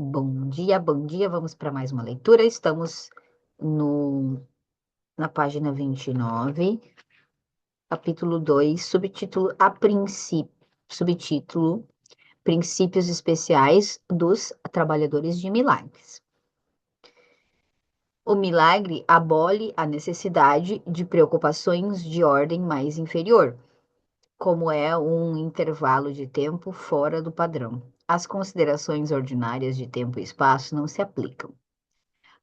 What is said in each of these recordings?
Bom dia. Vamos para mais uma leitura. Estamos no, na página 29, capítulo 2, subtítulo Princípios Especiais dos Trabalhadores de Milagres. O milagre abole a necessidade de preocupações de ordem mais inferior, como é um intervalo de tempo fora do padrão. As considerações ordinárias de tempo e espaço não se aplicam.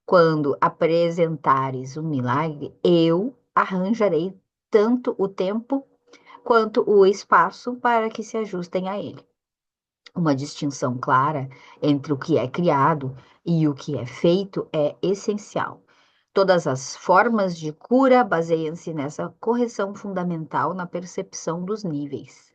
Quando apresentares um milagre, eu arranjarei tanto o tempo quanto o espaço para que se ajustem a ele. Uma distinção clara entre o que é criado e o que é feito é essencial. Todas as formas de cura baseiam-se nessa correção fundamental na percepção dos níveis.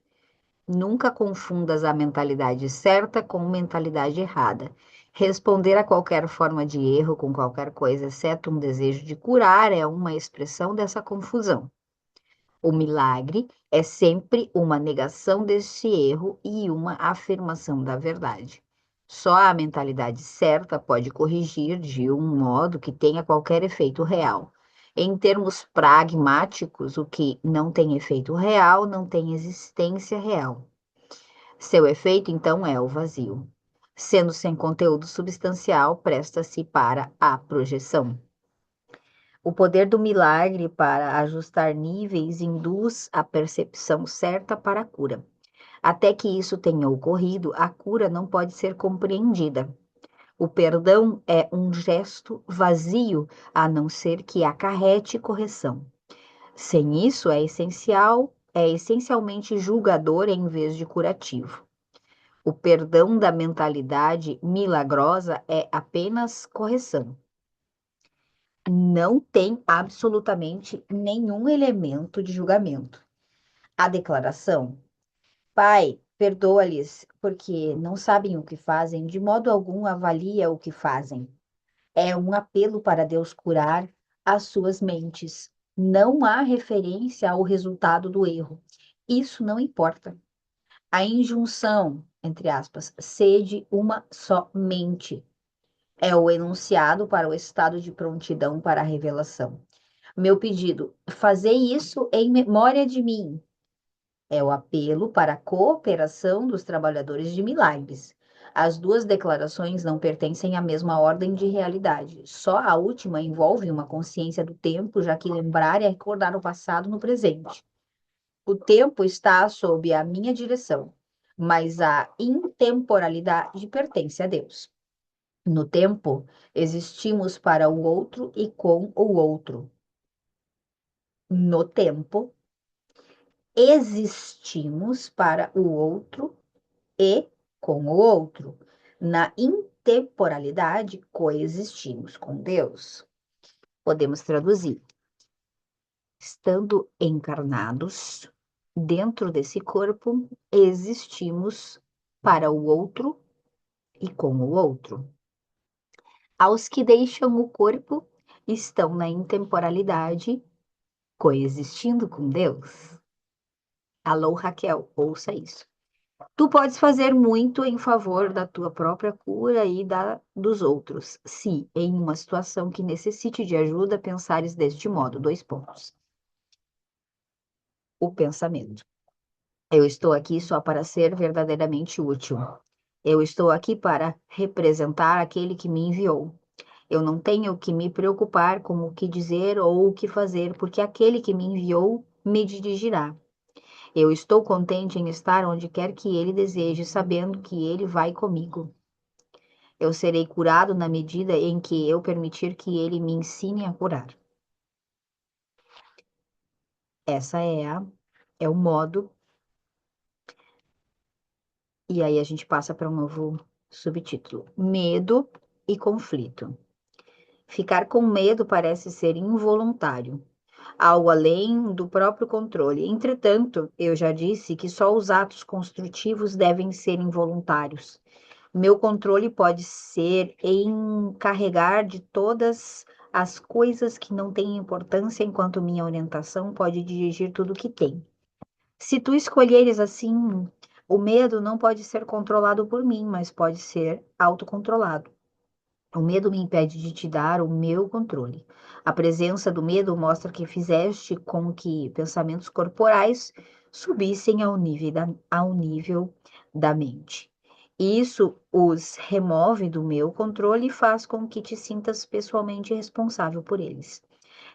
Nunca confundas a mentalidade certa com mentalidade errada. Responder a qualquer forma de erro com qualquer coisa, exceto um desejo de curar, é uma expressão dessa confusão. O milagre é sempre uma negação desse erro e uma afirmação da verdade. Só a mentalidade certa pode corrigir de um modo que tenha qualquer efeito real. Em termos pragmáticos, o que não tem efeito real não tem existência real. Seu efeito, então, é o vazio. Sendo sem conteúdo substancial, presta-se para a projeção. O poder do milagre para ajustar níveis induz a percepção certa para a cura. Até que isso tenha ocorrido, a cura não pode ser compreendida. O perdão é um gesto vazio, a não ser que acarrete correção. Sem isso, é essencialmente julgador em vez de curativo. O perdão da mentalidade milagrosa é apenas correção. Não tem absolutamente nenhum elemento de julgamento. A declaração, Pai, perdoa-lhes, porque não sabem o que fazem, de modo algum avalia o que fazem. É um apelo para Deus curar as suas mentes. Não há referência ao resultado do erro. Isso não importa. A injunção, entre aspas, sede uma só mente, é o enunciado para o estado de prontidão para a revelação. Meu pedido, fazei isso em memória de mim, é o apelo para a cooperação dos trabalhadores de milagres. As duas declarações não pertencem à mesma ordem de realidade. Só a última envolve uma consciência do tempo, já que lembrar é recordar o passado no presente. O tempo está sob a minha direção, mas a intemporalidade pertence a Deus. No tempo, existimos para o outro e com o outro. No tempo, existimos para o outro e com o outro. Na intemporalidade, coexistimos com Deus. Podemos traduzir: estando encarnados dentro desse corpo, existimos para o outro e com o outro. Aos que deixam o corpo, estão na intemporalidade, coexistindo com Deus. Alô, Raquel, ouça isso. Tu podes fazer muito em favor da tua própria cura e da dos outros, se, em uma situação que necessite de ajuda, pensares deste modo. Dois pontos. O pensamento. Eu estou aqui só para ser verdadeiramente útil. Eu estou aqui para representar aquele que me enviou. Eu não tenho que me preocupar com o que dizer ou o que fazer, porque aquele que me enviou me dirigirá. Eu estou contente em estar onde quer que ele deseje, sabendo que ele vai comigo. Eu serei curado na medida em que eu permitir que ele me ensine a curar. Essa é o modo. E aí a gente passa para um novo subtítulo: Medo e conflito. Ficar com medo parece ser involuntário, algo além do próprio controle. Entretanto, eu já disse que só os atos construtivos devem ser involuntários. Meu controle pode ser encarregar de todas as coisas que não têm importância, enquanto minha orientação pode dirigir tudo o que tem. Se tu escolheres assim, O medo não pode ser controlado por mim, mas pode ser autocontrolado. O medo me impede de te dar o meu controle. A presença do medo mostra que fizeste com que pensamentos corporais subissem ao nível da mente. Isso os remove do meu controle e faz com que te sintas pessoalmente responsável por eles.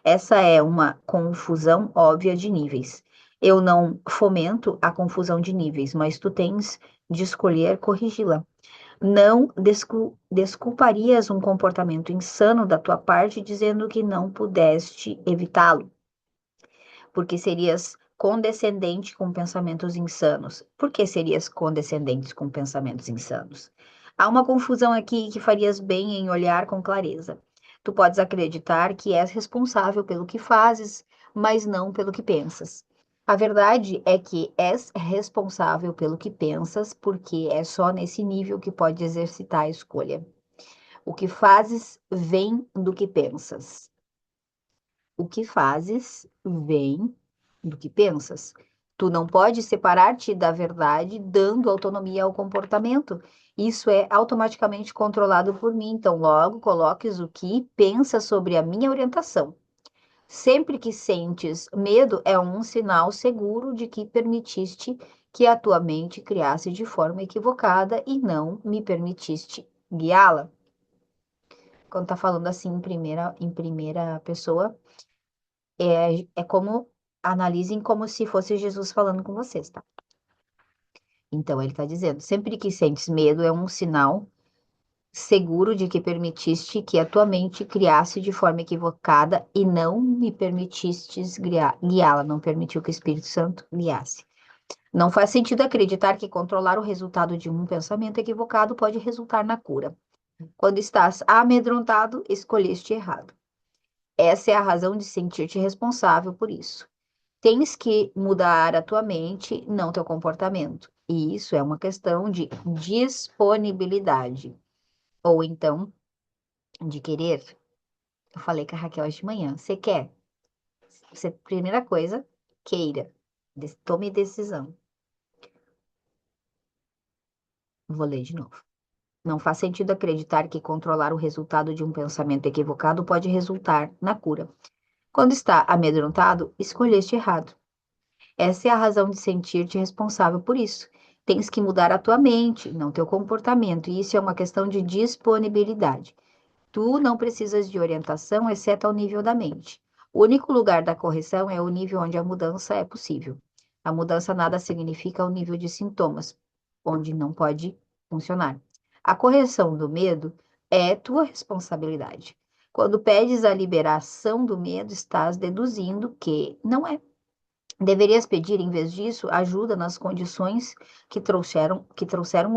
Essa é uma confusão óbvia de níveis. Eu não fomento a confusão de níveis, mas tu tens de escolher corrigi-la. Não desculparias um comportamento insano da tua parte dizendo que não pudeste evitá-lo, porque serias condescendente com pensamentos insanos. Por que serias condescendente com pensamentos insanos? Há uma confusão aqui que farias bem em olhar com clareza. Tu podes acreditar que és responsável pelo que fazes, mas não pelo que pensas. A verdade é que és responsável pelo que pensas, porque é só nesse nível que pode exercitar a escolha. O que fazes vem do que pensas. O que fazes vem do que pensas. Tu não pode separar-te da verdade dando autonomia ao comportamento. Isso é automaticamente controlado por mim. Então, logo coloques o que pensas sobre a minha orientação. Sempre que sentes medo, é um sinal seguro de que permitiste que a tua mente criasse de forma equivocada e não me permitiste guiá-la. Quando tá falando assim em primeira pessoa, é como analisem como se fosse Jesus falando com vocês, tá? Então ele está dizendo, sempre que sentes medo é um sinal seguro de que permitiste que a tua mente criasse de forma equivocada e não me permitistes guiá-la, não permitiu que o Espírito Santo guiasse. Não faz sentido acreditar que controlar o resultado de um pensamento equivocado pode resultar na cura. Quando estás amedrontado, escolheste errado. Essa é a razão de sentir-te responsável por isso. Tens que mudar a tua mente, não teu comportamento. E isso é uma questão de disponibilidade. Ou então, de querer. Eu falei com a Raquel hoje de manhã. Você quer? Você, primeira coisa, queira. Tome decisão. Vou ler de novo. Não faz sentido acreditar que controlar o resultado de um pensamento equivocado pode resultar na cura. Quando está amedrontado, escolheste errado. Essa é a razão de sentir-te responsável por isso. Tens que mudar a tua mente, não teu comportamento, e isso é uma questão de disponibilidade. Tu não precisas de orientação, exceto ao nível da mente. O único lugar da correção é o nível onde a mudança é possível. A mudança nada significa ao nível de sintomas, onde não pode funcionar. A correção do medo é tua responsabilidade. Quando pedes a liberação do medo, estás deduzindo que não é. Deverias pedir, em vez disso, ajuda nas condições que trouxeram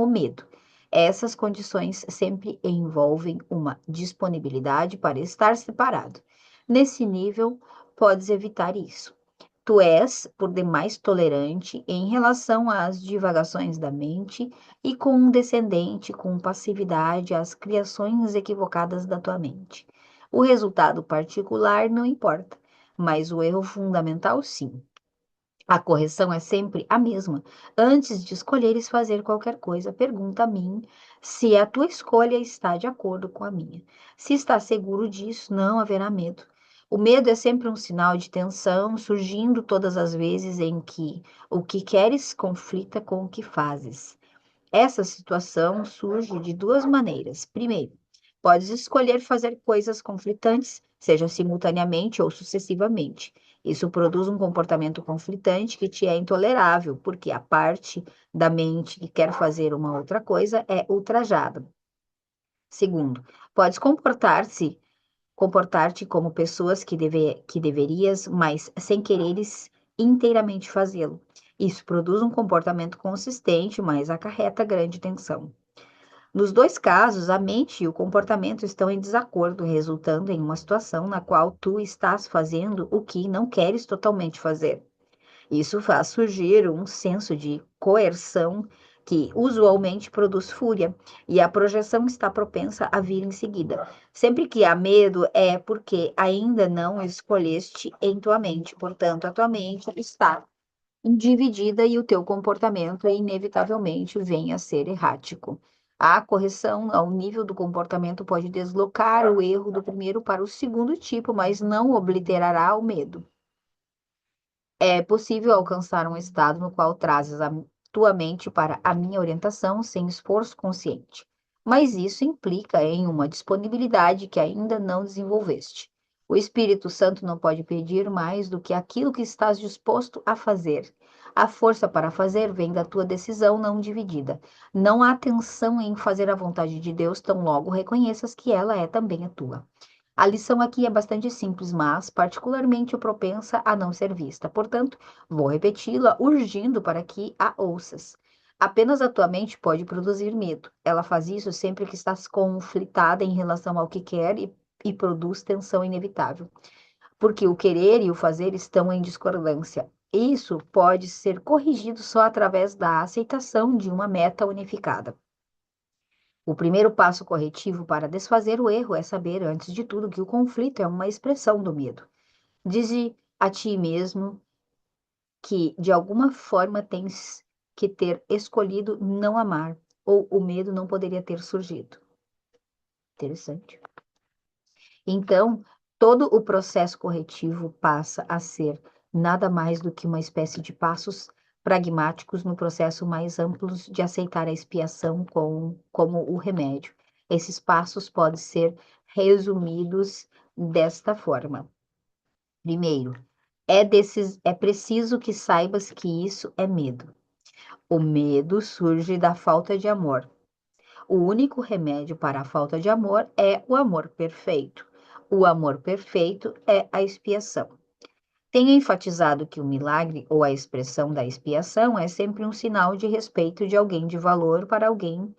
o medo. Essas condições sempre envolvem uma disponibilidade para estar separado. Nesse nível, podes evitar isso. Tu és, por demais, tolerante em relação às divagações da mente e condescendente com passividade às criações equivocadas da tua mente. O resultado particular não importa, mas o erro fundamental, sim. A correção é sempre a mesma. Antes de escolheres fazer qualquer coisa, pergunta a mim se a tua escolha está de acordo com a minha. Se está seguro disso, não haverá medo. O medo é sempre um sinal de tensão, surgindo todas as vezes em que o que queres conflita com o que fazes. Essa situação surge de duas maneiras. Primeiro, podes escolher fazer coisas conflitantes, seja simultaneamente ou sucessivamente. Isso produz um comportamento conflitante que te é intolerável, porque a parte da mente que quer fazer uma outra coisa é ultrajada. Segundo, podes comportar-te como pessoas que deverias, mas sem quereres inteiramente fazê-lo. Isso produz um comportamento consistente, mas acarreta grande tensão. Nos dois casos, a mente e o comportamento estão em desacordo, resultando em uma situação na qual tu estás fazendo o que não queres totalmente fazer. Isso faz surgir um senso de coerção que usualmente produz fúria, e a projeção está propensa a vir em seguida. Sempre que há medo, é porque ainda não escolheste em tua mente, portanto, a tua mente está dividida e o teu comportamento inevitavelmente venha a ser errático. A correção ao nível do comportamento pode deslocar o erro do primeiro para o segundo tipo, mas não obliterará o medo. É possível alcançar um estado no qual trazes a tua mente para a minha orientação sem esforço consciente. Mas isso implica em uma disponibilidade que ainda não desenvolveste. O Espírito Santo não pode pedir mais do que aquilo que estás disposto a fazer. A força para fazer vem da tua decisão não dividida. Não há tensão em fazer a vontade de Deus tão logo reconheças que ela é também a tua. A lição aqui é bastante simples, mas particularmente propensa a não ser vista. Portanto, vou repeti-la, urgindo para que a ouças. Apenas a tua mente pode produzir medo. Ela faz isso sempre que estás conflitada em relação ao que quer e produz tensão inevitável, porque o querer e o fazer estão em discordância. Isso pode ser corrigido só através da aceitação de uma meta unificada. O primeiro passo corretivo para desfazer o erro é saber, antes de tudo, que o conflito é uma expressão do medo. Dize a ti mesmo que, de alguma forma, tens que ter escolhido não amar, ou o medo não poderia ter surgido. Interessante. Então, todo o processo corretivo passa a ser nada mais do que uma espécie de passos pragmáticos no processo mais amplo de aceitar a expiação como o remédio. Esses passos podem ser resumidos desta forma. Primeiro, é preciso que saibas que isso é medo. O medo surge da falta de amor. O único remédio para a falta de amor é o amor perfeito. O amor perfeito é a expiação. Tenho enfatizado que o milagre ou a expressão da expiação é sempre um sinal de respeito de alguém de valor para alguém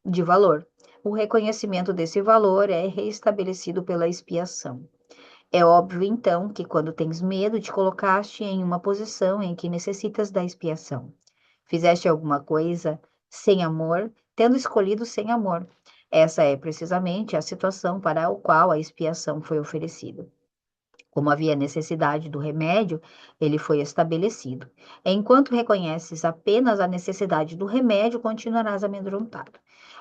de valor. O reconhecimento desse valor é reestabelecido pela expiação. É óbvio, então, que quando tens medo, te colocaste em uma posição em que necessitas da expiação. Fizeste alguma coisa sem amor, tendo escolhido sem amor. Essa é precisamente a situação para a qual a expiação foi oferecida. Como havia necessidade do remédio, ele foi estabelecido. Enquanto reconheces apenas a necessidade do remédio, continuarás amedrontado.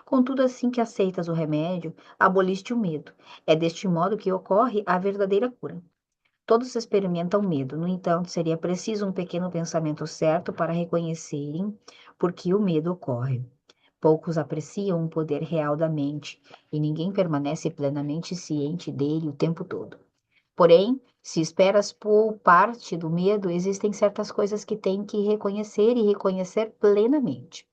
Contudo, assim que aceitas o remédio, aboliste o medo. É deste modo que ocorre a verdadeira cura. Todos experimentam medo, no entanto, seria preciso um pequeno pensamento certo para reconhecerem por que o medo ocorre. Poucos apreciam o poder real da mente e ninguém permanece plenamente ciente dele o tempo todo. Porém, se esperas poupar-te do medo, existem certas coisas que têm que reconhecer e reconhecer plenamente.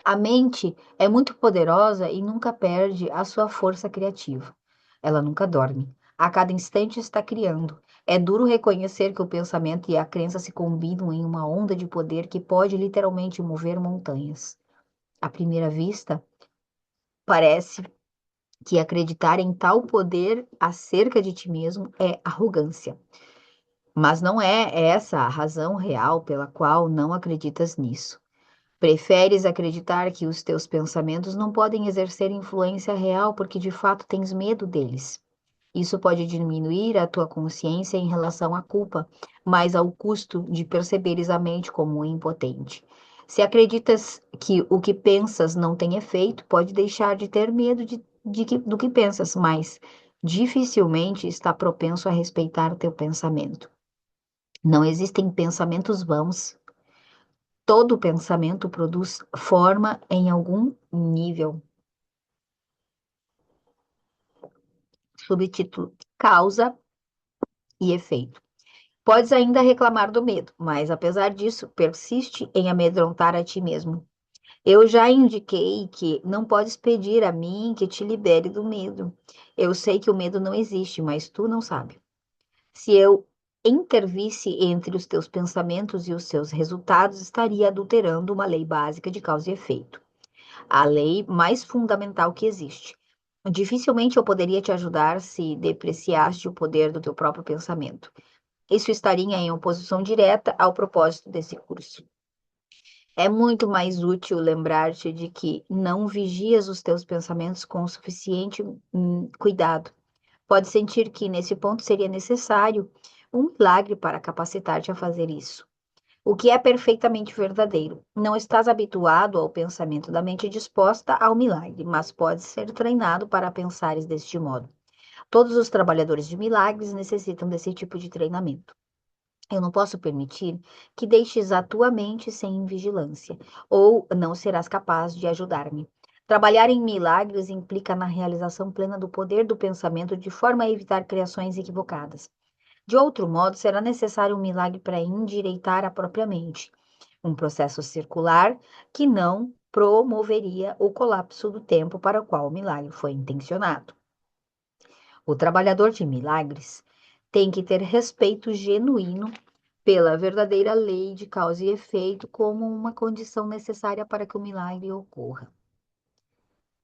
A mente é muito poderosa e nunca perde a sua força criativa. Ela nunca dorme. A cada instante está criando. É duro reconhecer que o pensamento e a crença se combinam em uma onda de poder que pode literalmente mover montanhas. À primeira vista, parece que acreditar em tal poder acerca de ti mesmo é arrogância. Mas não é essa a razão real pela qual não acreditas nisso. Preferes acreditar que os teus pensamentos não podem exercer influência real porque de fato tens medo deles. Isso pode diminuir a tua consciência em relação à culpa, mas ao custo de perceberes a mente como impotente. Se acreditas que o que pensas não tem efeito, pode deixar de ter medo do que pensas, mas dificilmente está propenso a respeitar teu pensamento. Não existem pensamentos vãos. Todo pensamento produz forma em algum nível. Subtítulo: Causa e efeito. Podes ainda reclamar do medo, mas apesar disso, persiste em amedrontar a ti mesmo. Eu já indiquei que não podes pedir a mim que te libere do medo. Eu sei que o medo não existe, mas tu não sabe. Se eu intervisse entre os teus pensamentos e os seus resultados, estaria adulterando uma lei básica de causa e efeito, a lei mais fundamental que existe. Dificilmente eu poderia te ajudar se depreciaste o poder do teu próprio pensamento. Isso estaria em oposição direta ao propósito desse curso. É muito mais útil lembrar-te de que não vigias os teus pensamentos com o suficiente cuidado. Pode sentir que nesse ponto seria necessário um milagre para capacitar-te a fazer isso. o que é perfeitamente verdadeiro. Não estás habituado ao pensamento da mente disposta ao milagre, mas podes ser treinado para pensares deste modo. Todos os trabalhadores de milagres necessitam desse tipo de treinamento. Eu não posso permitir que deixes a tua mente sem vigilância, ou não serás capaz de ajudar-me. Trabalhar em milagres implica na realização plena do poder do pensamento de forma a evitar criações equivocadas. De outro modo, será necessário um milagre para endireitar a própria mente, um processo circular que não promoveria o colapso do tempo para o qual o milagre foi intencionado. O trabalhador de milagres tem que ter respeito genuíno pela verdadeira lei de causa e efeito como uma condição necessária para que o milagre ocorra.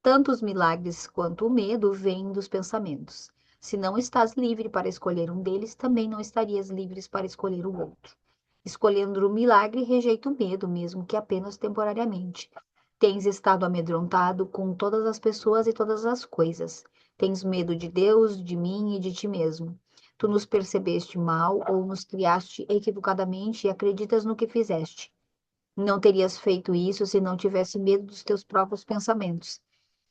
Tanto os milagres quanto o medo vêm dos pensamentos. Se não estás livre para escolher um deles, também não estarias livre para escolher o outro. Escolhendo o milagre, rejeita o medo, mesmo que apenas temporariamente. Tens estado amedrontado com todas as pessoas e todas as coisas. Tens medo de Deus, de mim e de ti mesmo. Tu nos percebeste mal ou nos criaste equivocadamente e acreditas no que fizeste. Não terias feito isso se não tivesse medo dos teus próprios pensamentos.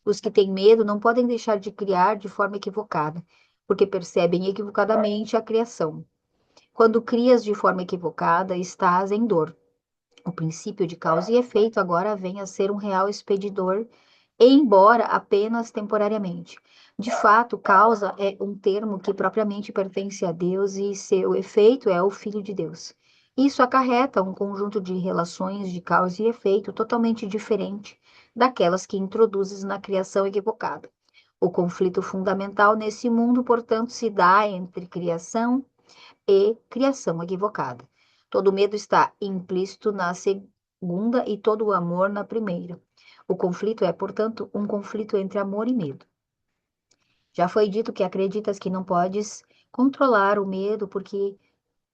Os que têm medo não podem deixar de criar de forma equivocada, porque percebem equivocadamente a criação. Quando crias de forma equivocada, estás em dor. O princípio de causa e efeito agora vem a ser um real expedidor, embora apenas temporariamente. De fato, causa é um termo que propriamente pertence a Deus e seu efeito é o Filho de Deus. Isso acarreta um conjunto de relações de causa e efeito totalmente diferente daquelas que introduzes na criação equivocada. O conflito fundamental nesse mundo, portanto, se dá entre criação e criação equivocada. Todo medo está implícito na segunda e todo o amor na primeira. O conflito é, portanto, um conflito entre amor e medo. Já foi dito que acreditas que não podes controlar o medo porque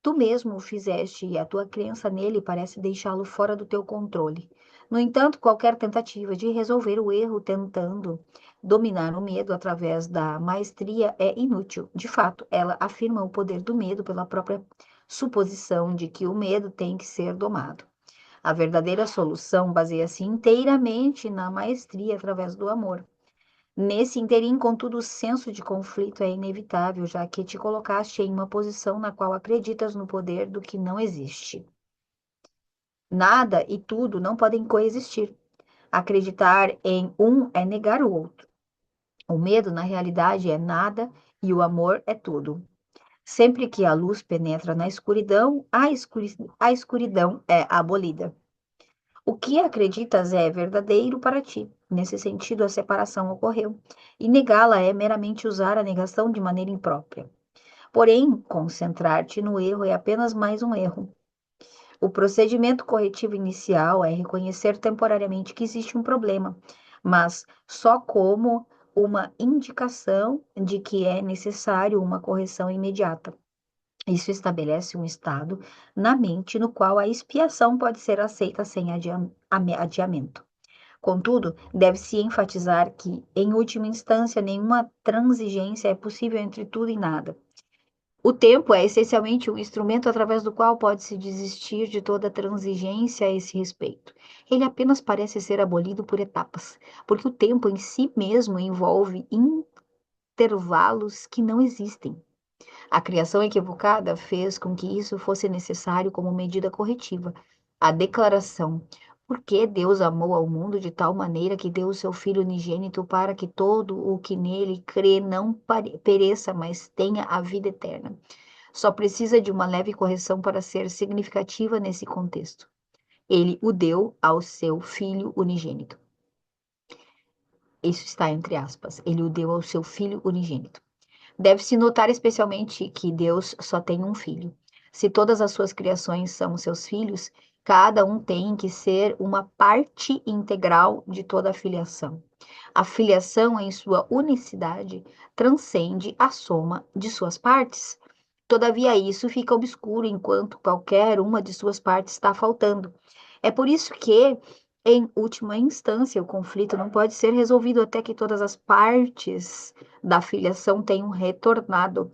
tu mesmo o fizeste e a tua crença nele parece deixá-lo fora do teu controle. No entanto, qualquer tentativa de resolver o erro tentando dominar o medo através da maestria é inútil. De fato, ela afirma o poder do medo pela própria suposição de que o medo tem que ser domado. A verdadeira solução baseia-se inteiramente na maestria através do amor. Nesse interim, contudo, o senso de conflito é inevitável, já que te colocaste em uma posição na qual acreditas no poder do que não existe. Nada e tudo não podem coexistir. Acreditar em um é negar o outro. O medo, na realidade, é nada e o amor é tudo. Sempre que a luz penetra na escuridão, a escuridão é abolida. O que acreditas é verdadeiro para ti. Nesse sentido, a separação ocorreu, e negá-la é meramente usar a negação de maneira imprópria. Porém, concentrar-te no erro é apenas mais um erro. O procedimento corretivo inicial é reconhecer temporariamente que existe um problema, mas só como uma indicação de que é necessário uma correção imediata. Isso estabelece um estado na mente no qual a expiação pode ser aceita sem adiamento. Contudo, deve-se enfatizar que, em última instância, nenhuma transigência é possível entre tudo e nada. O tempo é essencialmente um instrumento através do qual pode-se desistir de toda transigência a esse respeito. Ele apenas parece ser abolido por etapas, porque o tempo em si mesmo envolve intervalos que não existem. A criação equivocada fez com que isso fosse necessário como medida corretiva. A declaração, porque Deus amou ao mundo de tal maneira que deu o seu Filho unigênito para que todo o que nele crê não pereça, mas tenha a vida eterna. Só precisa de uma leve correção para ser significativa nesse contexto. Ele o deu ao seu Filho unigênito. Isso está entre aspas. Ele o deu ao seu Filho unigênito. Deve-se notar especialmente que Deus só tem um filho. Se todas as suas criações são seus filhos, cada um tem que ser uma parte integral de toda a filiação. A filiação, em sua unicidade, transcende a soma de suas partes. Todavia, isso fica obscuro enquanto qualquer uma de suas partes está faltando. É por isso que, em última instância, o conflito não pode ser resolvido até que todas as partes da filiação tenham retornado.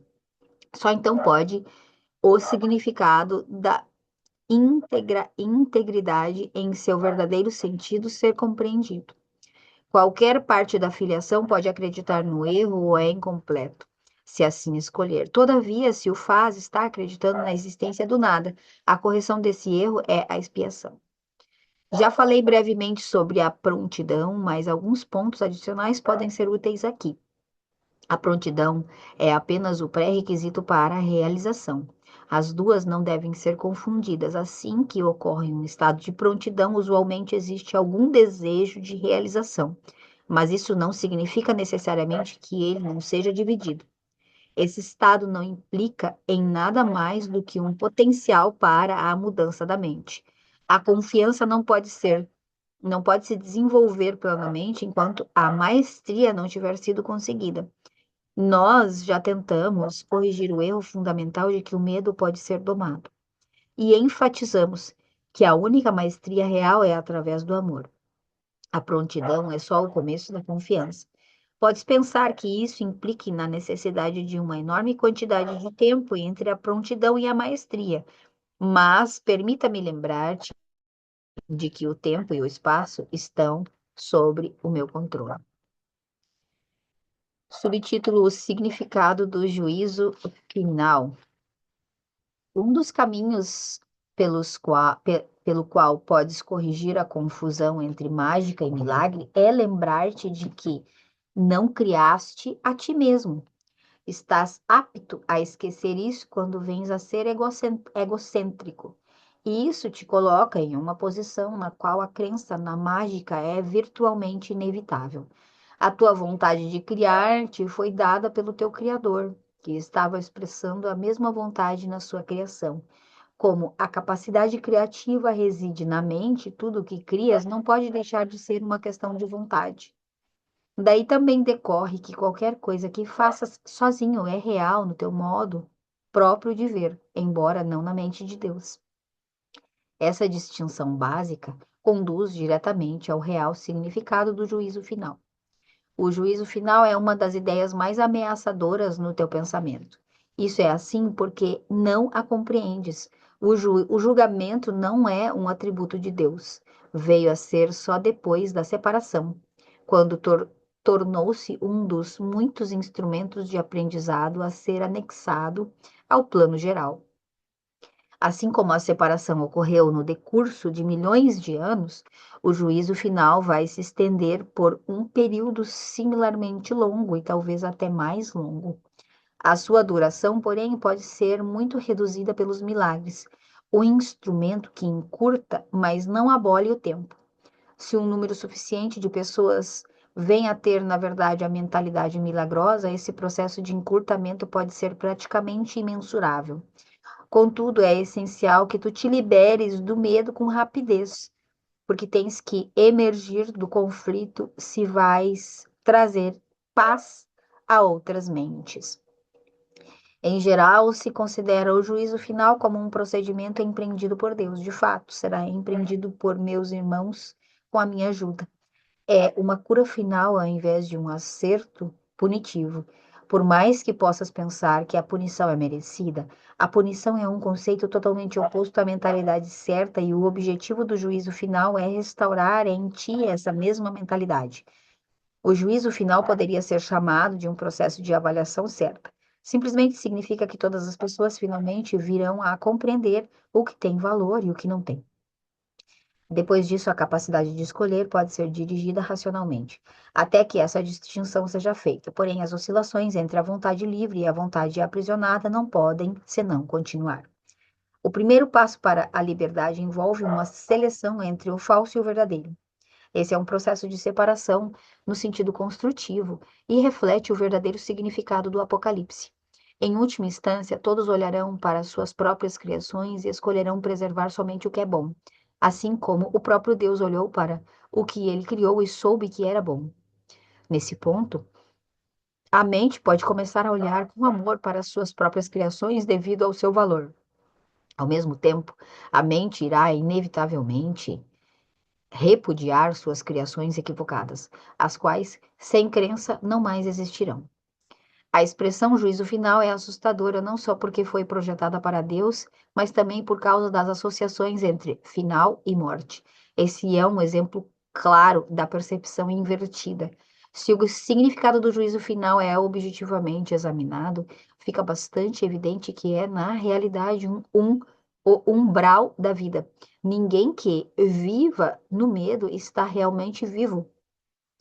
Só então pode o significado integridade em seu verdadeiro sentido ser compreendido. Qualquer parte da filiação pode acreditar no erro ou é incompleto, se assim escolher. Todavia, se o faz, está acreditando na existência do nada. A correção desse erro é a expiação. Já falei brevemente sobre a prontidão, mas alguns pontos adicionais podem ser úteis aqui. A prontidão é apenas o pré-requisito para a realização. As duas não devem ser confundidas. Assim que ocorre um estado de prontidão, usualmente existe algum desejo de realização, mas isso não significa necessariamente que ele não seja dividido. Esse estado não implica em nada mais do que um potencial para a mudança da mente. A confiança não pode se desenvolver plenamente enquanto a maestria não tiver sido conseguida. Nós já tentamos corrigir o erro fundamental de que o medo pode ser domado e enfatizamos que a única maestria real é através do amor. A prontidão é só o começo da confiança. Podes pensar que isso implique na necessidade de uma enorme quantidade de tempo entre a prontidão e a maestria, mas permita-me lembrar-te de que o tempo e o espaço estão sobre o meu controle. Subtítulo: O significado do juízo final. Um dos caminhos pelo qual podes corrigir a confusão entre mágica e milagre é lembrar-te de que não criaste a ti mesmo. Estás apto a esquecer isso quando vens a ser egocêntrico. E isso te coloca em uma posição na qual a crença na mágica é virtualmente inevitável. A tua vontade de criar te foi dada pelo teu Criador, que estava expressando a mesma vontade na sua criação. Como a capacidade criativa reside na mente, tudo o que crias não pode deixar de ser uma questão de vontade. Daí também decorre que qualquer coisa que faças sozinho é real no teu modo próprio de ver, embora não na mente de Deus. Essa distinção básica conduz diretamente ao real significado do juízo final. O juízo final é uma das ideias mais ameaçadoras no teu pensamento. Isso é assim porque não a compreendes. O julgamento não é um atributo de Deus. Veio a ser só depois da separação, quando tornou-se um dos muitos instrumentos de aprendizado a ser anexado ao plano geral. Assim como a separação ocorreu no decurso de milhões de anos, o juízo final vai se estender por um período similarmente longo e talvez até mais longo. A sua duração, porém, pode ser muito reduzida pelos milagres, o instrumento que encurta, mas não abole o tempo. Se um número suficiente de pessoas vem a ter, na verdade, a mentalidade milagrosa, esse processo de encurtamento pode ser praticamente imensurável. Contudo, é essencial que tu te liberes do medo com rapidez, porque tens que emergir do conflito se vais trazer paz a outras mentes. Em geral, se considera o juízo final como um procedimento empreendido por Deus. De fato, será empreendido por meus irmãos com a minha ajuda. É uma cura final ao invés de um acerto punitivo. Por mais que possas pensar que a punição é merecida, a punição é um conceito totalmente oposto à mentalidade certa e o objetivo do juízo final é restaurar em ti essa mesma mentalidade. O juízo final poderia ser chamado de um processo de avaliação certa. Simplesmente significa que todas as pessoas finalmente virão a compreender o que tem valor e o que não tem. Depois disso, a capacidade de escolher pode ser dirigida racionalmente, até que essa distinção seja feita. Porém, as oscilações entre a vontade livre e a vontade aprisionada não podem, senão, continuar. O primeiro passo para a liberdade envolve uma seleção entre o falso e o verdadeiro. Esse é um processo de separação no sentido construtivo e reflete o verdadeiro significado do Apocalipse. Em última instância, todos olharão para suas próprias criações e escolherão preservar somente o que é bom, assim como o próprio Deus olhou para o que ele criou e soube que era bom. Nesse ponto, a mente pode começar a olhar com amor para as suas próprias criações devido ao seu valor. Ao mesmo tempo, a mente irá inevitavelmente repudiar suas criações equivocadas, as quais, sem crença, não mais existirão. A expressão juízo final é assustadora não só porque foi projetada para Deus, mas também por causa das associações entre final e morte. Esse é um exemplo claro da percepção invertida. Se o significado do juízo final é objetivamente examinado, fica bastante evidente que é, na realidade, o umbral da vida. Ninguém que viva no medo está realmente vivo.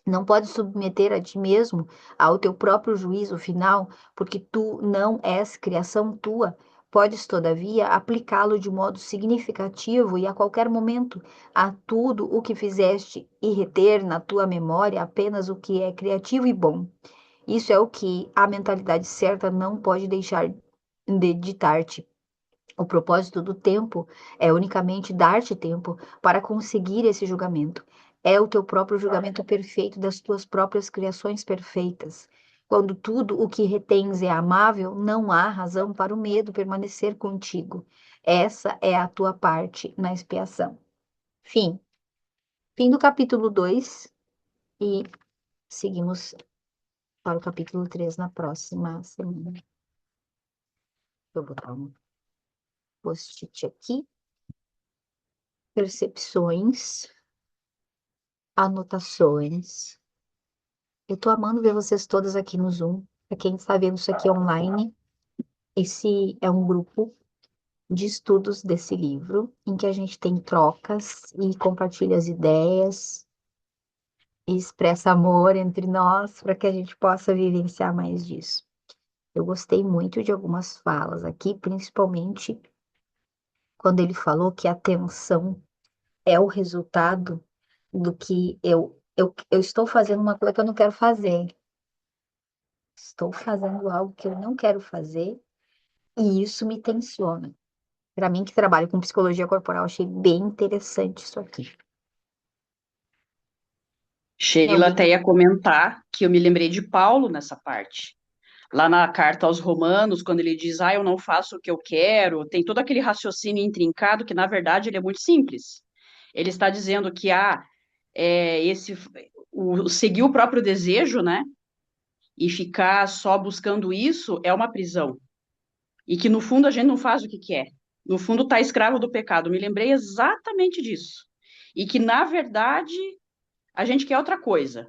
Não pode submeter a ti mesmo ao teu próprio juízo final, porque tu não és criação tua. Podes, todavia, aplicá-lo de modo significativo e a qualquer momento a tudo o que fizeste e reter na tua memória apenas o que é criativo e bom. Isso é o que a mentalidade certa não pode deixar de ditar-te. O propósito do tempo é unicamente dar-te tempo para conseguir esse julgamento. É o teu próprio julgamento perfeito das tuas próprias criações perfeitas. Quando tudo o que retens é amável, não há razão para o medo permanecer contigo. Essa é a tua parte na expiação. Fim. Fim do capítulo 2 e seguimos para o capítulo 3 na próxima semana. Vou botar um post-it aqui. Percepções, anotações. Eu tô amando ver vocês todas aqui no Zoom. Para quem está vendo isso aqui online, esse é um grupo de estudos desse livro, em que a gente tem trocas e compartilha as ideias e expressa amor entre nós para que a gente possa vivenciar mais disso. Eu gostei muito de algumas falas aqui, principalmente quando ele falou que a atenção é o resultado do que eu estou fazendo uma coisa que eu não quero fazer. Estou fazendo algo que eu não quero fazer e isso me tensiona. Para mim, que trabalho com psicologia corporal, achei bem interessante isso aqui. Tem Sheila alguém? até ia comentar que eu me lembrei de Paulo nessa parte. Lá na carta aos Romanos, quando ele diz, eu não faço o que eu quero, tem todo aquele raciocínio intrincado que, na verdade, ele é muito simples. Ele está dizendo que seguir o próprio desejo, né, e ficar só buscando isso é uma prisão. E que, no fundo, a gente não faz o que quer. No fundo, está escravo do pecado. Me lembrei exatamente disso. E que, na verdade, a gente quer outra coisa,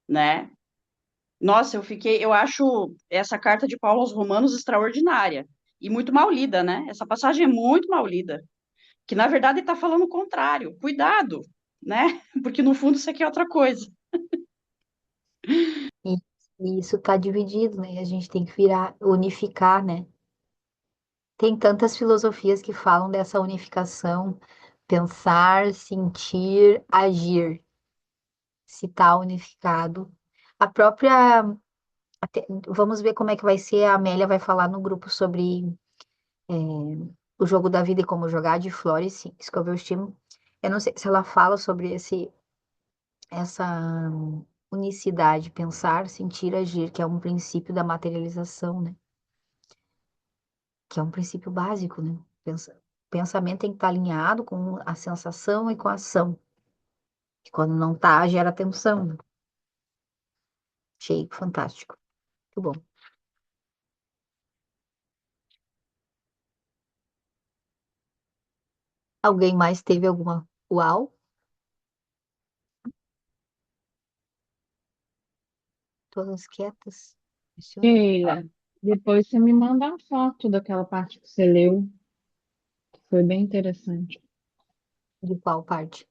né? Nossa, eu acho essa carta de Paulo aos Romanos extraordinária e muito mal lida, né? Essa passagem é muito mal lida, que na verdade está falando o contrário. Cuidado, né? Porque no fundo isso aqui é outra coisa. E e isso está dividido, né? E a gente tem que virar, unificar, né? Tem tantas filosofias que falam dessa unificação, pensar, sentir, agir, se está unificado. A própria, vamos ver como é que vai ser, a Amélia vai falar no grupo sobre é, o jogo da vida e como jogar, de Flores Scovelstein. Eu não sei se ela fala sobre essa unicidade, pensar, sentir, agir, que é um princípio da materialização, né? Que é um princípio básico, né? Pensamento tem que estar alinhado com a sensação e com a ação. Que quando não tá, gera tensão, né? Achei fantástico. Muito bom. Alguém mais teve alguma uau? Todas quietas? Funciona? Sheila, depois você me manda uma foto daquela parte que você leu, que foi bem interessante. De qual parte?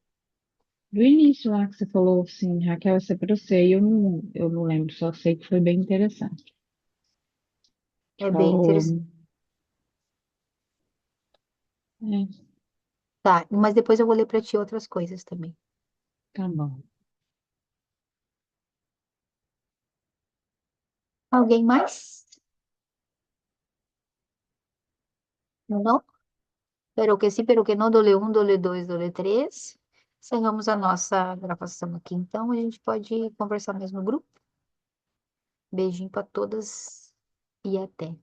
Do início lá que você falou assim, Raquel, essa é pra você, e eu não lembro, só sei que foi bem interessante. É bem interessante. Falou, é, Tá, mas depois eu vou ler para ti outras coisas também. tá bom. Alguém mais? Não? Pero que sim, pero que não, dole um, dole dois, dole três. Encerramos a nossa gravação aqui, então a gente pode conversar mesmo no grupo. Beijinho para todas e até.